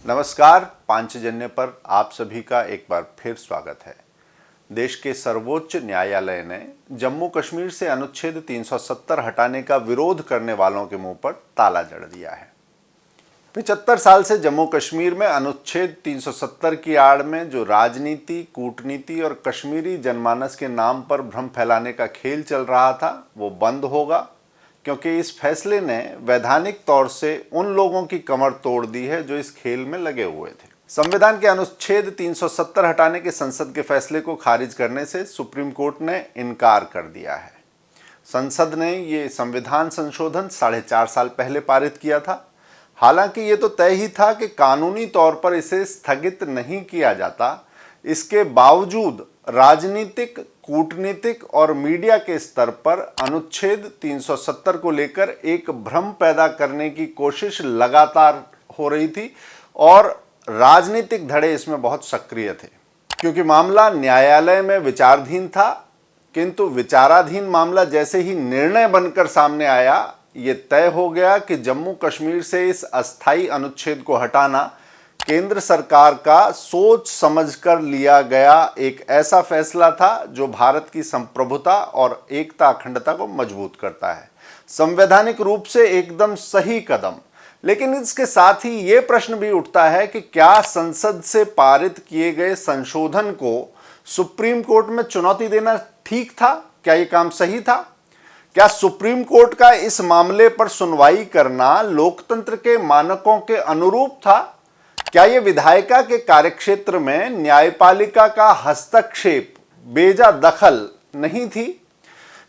नमस्कार, पांचजन्य पर आप सभी का एक बार फिर स्वागत है। देश के सर्वोच्च न्यायालय ने जम्मू कश्मीर से अनुच्छेद 370 हटाने का विरोध करने वालों के मुंह पर ताला जड़ दिया है। 75 साल से जम्मू कश्मीर में अनुच्छेद 370 की आड़ में जो राजनीति, कूटनीति और कश्मीरी जनमानस के नाम पर भ्रम फैलाने का खेल चल रहा था, वो बंद होगा, क्योंकि इस फैसले ने वैधानिक तौर से उन लोगों की कमर तोड़ दी है जो इस खेल में लगे हुए थे। संविधान के अनुच्छेद 370 हटाने के संसद के फैसले को खारिज करने से सुप्रीम कोर्ट ने इनकार कर दिया है। संसद ने ये संविधान संशोधन 4.5 साल पहले पारित किया था। हालांकि ये तो तय ही था कि कानूनी तौर पर इसे स्थगित नहीं किया जाता। इसके बावजूद राजनीतिक, कूटनीतिक और मीडिया के स्तर पर अनुच्छेद 370 को लेकर एक भ्रम पैदा करने की कोशिश लगातार हो रही थी और राजनीतिक धड़े इसमें बहुत सक्रिय थे, क्योंकि मामला न्यायालय में विचाराधीन था। किंतु विचाराधीन मामला जैसे ही निर्णय बनकर सामने आया, ये तय हो गया कि जम्मू कश्मीर से इस अस्थायी अनुच्छेद को हटाना केंद्र सरकार का सोच समझकर लिया गया एक ऐसा फैसला था जो भारत की संप्रभुता और एकता, अखंडता को मजबूत करता है। संवैधानिक रूप से एकदम सही कदम। लेकिन इसके साथ ही ये प्रश्न भी उठता है कि क्या संसद से पारित किए गए संशोधन को सुप्रीम कोर्ट में चुनौती देना ठीक था? क्या ये काम सही था? क्या सुप्रीम कोर्ट का इस मामले पर सुनवाई करना लोकतंत्र के मानकों के अनुरूप था? क्या यह विधायिका के कार्यक्षेत्र में न्यायपालिका का हस्तक्षेप, बेजा दखल नहीं थी?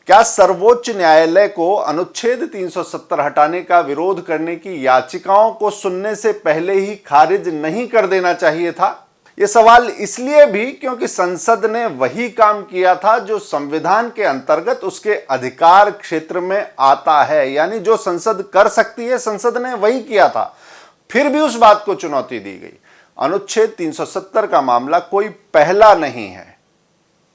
क्या सर्वोच्च न्यायालय को अनुच्छेद 370 हटाने का विरोध करने की याचिकाओं को सुनने से पहले ही खारिज नहीं कर देना चाहिए था? यह सवाल इसलिए भी क्योंकि संसद ने वही काम किया था जो संविधान के अंतर्गत उसके अधिकार क्षेत्र में आता है। यानी जो संसद कर सकती है, संसद ने वही किया था। फिर भी उस बात को चुनौती दी गई। अनुच्छेद 370 का मामला कोई पहला नहीं है।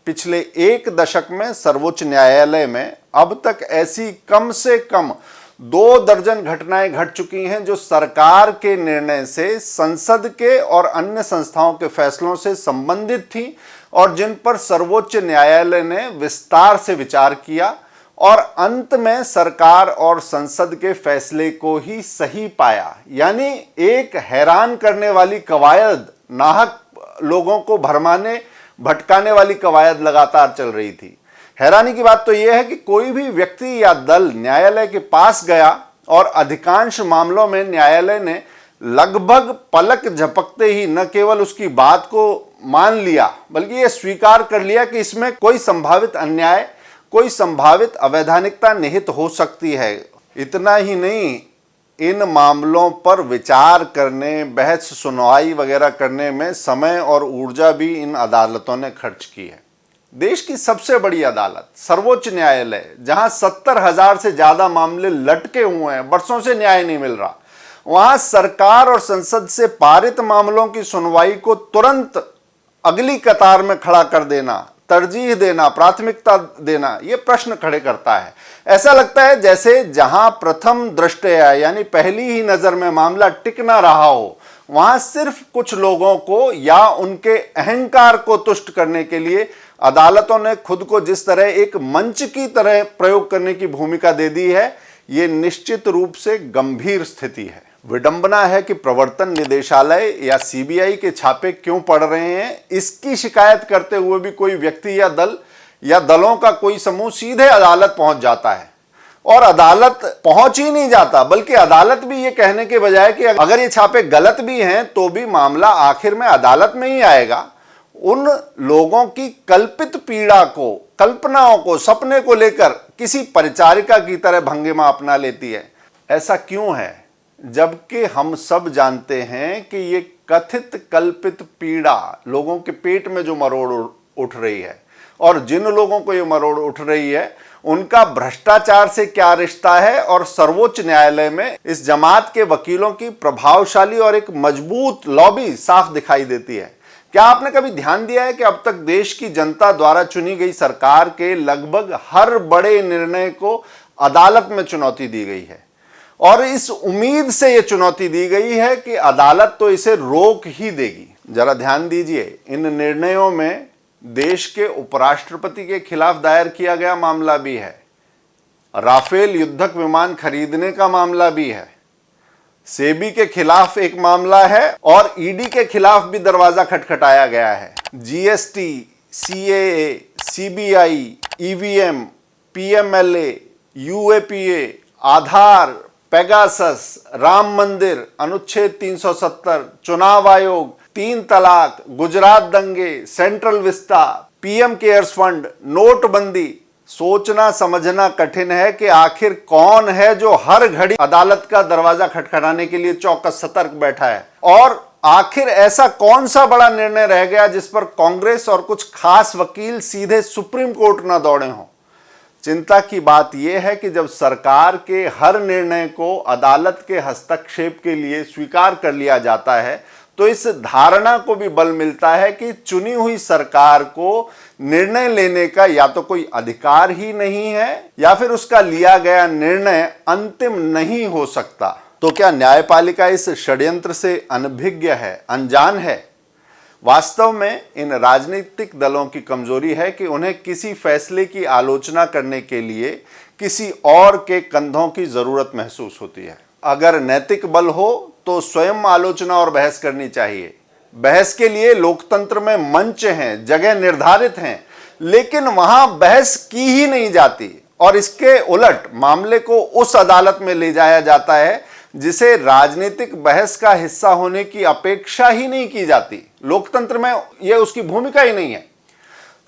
पिछले एक दशक में सर्वोच्च न्यायालय में अब तक ऐसी कम से कम 2 दर्जन घटनाएं घट चुकी हैं जो सरकार के निर्णय से, संसद के और अन्य संस्थाओं के फैसलों से संबंधित थी और जिन पर सर्वोच्च न्यायालय ने विस्तार से विचार किया और अंत में सरकार और संसद के फैसले को ही सही पाया। यानी एक हैरान करने वाली कवायद, नाहक लोगों को भरमाने भटकाने वाली कवायद लगातार चल रही थी। हैरानी की बात तो यह है कि कोई भी व्यक्ति या दल न्यायालय के पास गया और अधिकांश मामलों में न्यायालय ने लगभग पलक झपकते ही न केवल उसकी बात को मान लिया, बल्कि यह स्वीकार कर लिया कि इसमें कोई संभावित अन्याय, कोई संभावित अवैधानिकता निहित हो सकती है। इतना ही नहीं, इन मामलों पर विचार करने, बहस सुनवाई वगैरह करने में समय और ऊर्जा भी इन अदालतों ने खर्च की है। देश की सबसे बड़ी अदालत सर्वोच्च न्यायालय, जहां 70,000 से ज्यादा मामले लटके हुए हैं, बरसों से न्याय नहीं मिल रहा, वहां सरकार और संसद से पारित मामलों की सुनवाई को तुरंत अगली कतार में खड़ा कर देना, तरजीह देना, प्राथमिकता देना, यह प्रश्न खड़े करता है। ऐसा लगता है जैसे जहां प्रथम दृष्टया यानी पहली ही नजर में मामला टिक ना रहा हो, वहां सिर्फ कुछ लोगों को या उनके अहंकार को तुष्ट करने के लिए अदालतों ने खुद को जिस तरह एक मंच की तरह प्रयोग करने की भूमिका दे दी है, यह निश्चित रूप से गंभीर स्थिति है। विडंबना है कि प्रवर्तन निदेशालय या सीबीआई के छापे क्यों पड़ रहे हैं, इसकी शिकायत करते हुए भी कोई व्यक्ति या दल या दलों का कोई समूह सीधे अदालत पहुंच जाता है। और अदालत पहुंच ही नहीं जाता, बल्कि अदालत भी ये कहने के बजाय कि अगर ये छापे गलत भी हैं तो भी मामला आखिर में अदालत में ही आएगा, उन लोगों की कल्पित पीड़ा को, कल्पनाओं को, सपने को लेकर किसी परिचारिका की तरह भंगिमा अपना लेती है। ऐसा क्यों है, जबकि हम सब जानते हैं कि ये कथित कल्पित पीड़ा लोगों के पेट में जो मरोड़ उठ रही है और जिन लोगों को ये मरोड़ उठ रही है उनका भ्रष्टाचार से क्या रिश्ता है, और सर्वोच्च न्यायालय में इस जमात के वकीलों की प्रभावशाली और एक मजबूत लॉबी साफ दिखाई देती है। क्या आपने कभी ध्यान दिया है कि अब तक देश की जनता द्वारा चुनी गई सरकार के लगभग हर बड़े निर्णय को अदालत में चुनौती दी गई है और इस उम्मीद से यह चुनौती दी गई है कि अदालत तो इसे रोक ही देगी। जरा ध्यान दीजिए, इन निर्णयों में देश के उपराष्ट्रपति के खिलाफ दायर किया गया मामला भी है, राफेल युद्धक विमान खरीदने का मामला भी है, सेबी के खिलाफ एक मामला है और ईडी के खिलाफ भी दरवाजा खटखटाया गया है। GST, CAA, CBI, EVM, PMLA, UAPA, Aadhaar, Pegasus, Ram Mandir, अनुच्छेद 370, चुनाव आयोग, 3 तलाक, गुजरात दंगे, central vista, PM cares fund, नोटबंदी। सोचना समझना कठिन है कि आखिर कौन है जो हर घड़ी अदालत का दरवाजा खटखटाने के लिए चौकस सतर्क बैठा है, और आखिर ऐसा कौन सा बड़ा निर्णय रह गया जिस पर कांग्रेस और कुछ खास वकील सीधे सुप्रीम कोर्ट न दौड़े हों। चिंता की बात यह है कि जब सरकार के हर निर्णय को अदालत के हस्तक्षेप के लिए स्वीकार कर लिया जाता है तो इस धारणा को भी बल मिलता है कि चुनी हुई सरकार को निर्णय लेने का या तो कोई अधिकार ही नहीं है या फिर उसका लिया गया निर्णय अंतिम नहीं हो सकता। तो क्या न्यायपालिका इस षड्यंत्र से अनभिज्ञ है, अनजान है? वास्तव में इन राजनीतिक दलों की कमजोरी है कि उन्हें किसी फैसले की आलोचना करने के लिए किसी और के कंधों की जरूरत महसूस होती है। अगर नैतिक बल हो तो स्वयं आलोचना और बहस करनी चाहिए। बहस के लिए लोकतंत्र में मंच हैं, जगह निर्धारित हैं, लेकिन वहां बहस की ही नहीं जाती और इसके उलट मामले को उस अदालत में ले जाया जाता है जिसे राजनीतिक बहस का हिस्सा होने की अपेक्षा ही नहीं की जाती। लोकतंत्र में यह उसकी भूमिका ही नहीं है।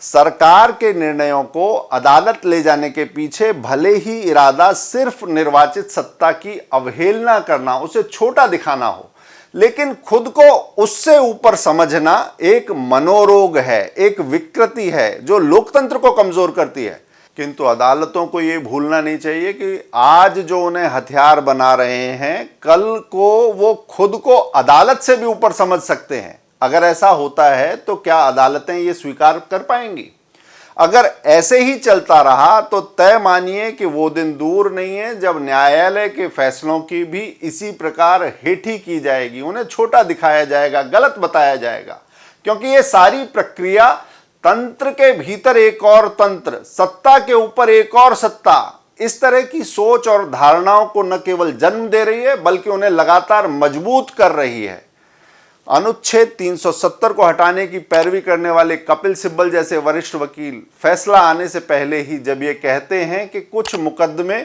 सरकार के निर्णयों को अदालत ले जाने के पीछे भले ही इरादा सिर्फ निर्वाचित सत्ता की अवहेलना करना, उसे छोटा दिखाना हो, लेकिन खुद को उससे ऊपर समझना एक मनोरोग है, एक विकृति है जो लोकतंत्र को कमजोर करती है। किंतु अदालतों को यह भूलना नहीं चाहिए कि आज जो उन्हें हथियार बना रहे हैं, कल को वो खुद को अदालत से भी ऊपर समझ सकते हैं। अगर ऐसा होता है तो क्या अदालतें ये स्वीकार कर पाएंगी? अगर ऐसे ही चलता रहा तो तय मानिए कि वो दिन दूर नहीं है जब न्यायालय के फैसलों की भी इसी प्रकार हेठी की जाएगी, उन्हें छोटा दिखाया जाएगा, गलत बताया जाएगा, क्योंकि ये सारी प्रक्रिया तंत्र के भीतर एक और तंत्र, सत्ता के ऊपर एक और सत्ता, इस तरह की सोच और धारणाओं को न केवल जन्म दे रही है बल्कि उन्हें लगातार मजबूत कर रही है। अनुच्छेद 370 को हटाने की पैरवी करने वाले कपिल सिब्बल जैसे वरिष्ठ वकील फैसला आने से पहले ही जब ये कहते हैं कि कुछ मुकदमे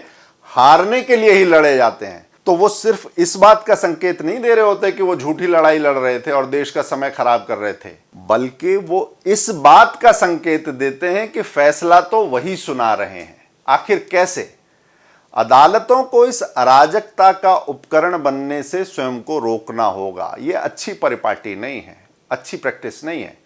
हारने के लिए ही लड़े जाते हैं, तो वो सिर्फ इस बात का संकेत नहीं दे रहे होते कि वो झूठी लड़ाई लड़ रहे थे और देश का समय खराब कर रहे थे, बल्कि वो इस बात का संकेत देते हैं कि फैसला तो वही सुना रहे हैं। आखिर कैसे? अदालतों को इस अराजकता का उपकरण बनने से स्वयं को रोकना होगा। ये अच्छी परिपाटी नहीं है, अच्छी प्रैक्टिस नहीं है,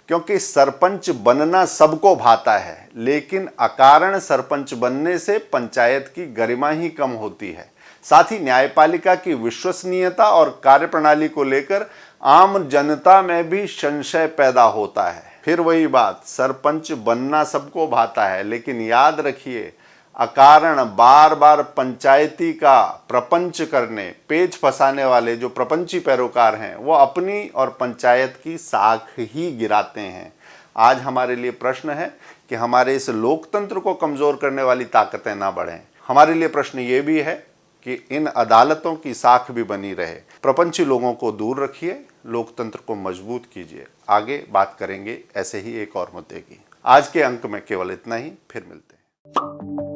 क्योंकि सरपंच बनना सबको भाता है, लेकिन अकारण सरपंच बनने से पंचायत की गरिमा ही कम होती है। साथ ही न्यायपालिका की विश्वसनीयता और कार्यप्रणाली को लेकर आम जनता में भी संशय पैदा होता है। फिर वही बात, सरपंच बनना सबको भाता है, लेकिन याद रखिए अकारण बार बार पंचायती का प्रपंच करने, पेच फंसाने वाले जो प्रपंची पैरोकार हैं वो अपनी और पंचायत की साख ही गिराते हैं। आज हमारे लिए प्रश्न है कि हमारे इस लोकतंत्र को कमजोर करने वाली ताकतें ना बढ़ें। हमारे लिए प्रश्न ये भी है कि इन अदालतों की साख भी बनी रहे। प्रपंची लोगों को दूर रखिए, लोकतंत्र को मजबूत कीजिए। आगे बात करेंगे ऐसे ही एक और मुद्दे की। आज के अंक में केवल इतना ही, फिर मिलते हैं।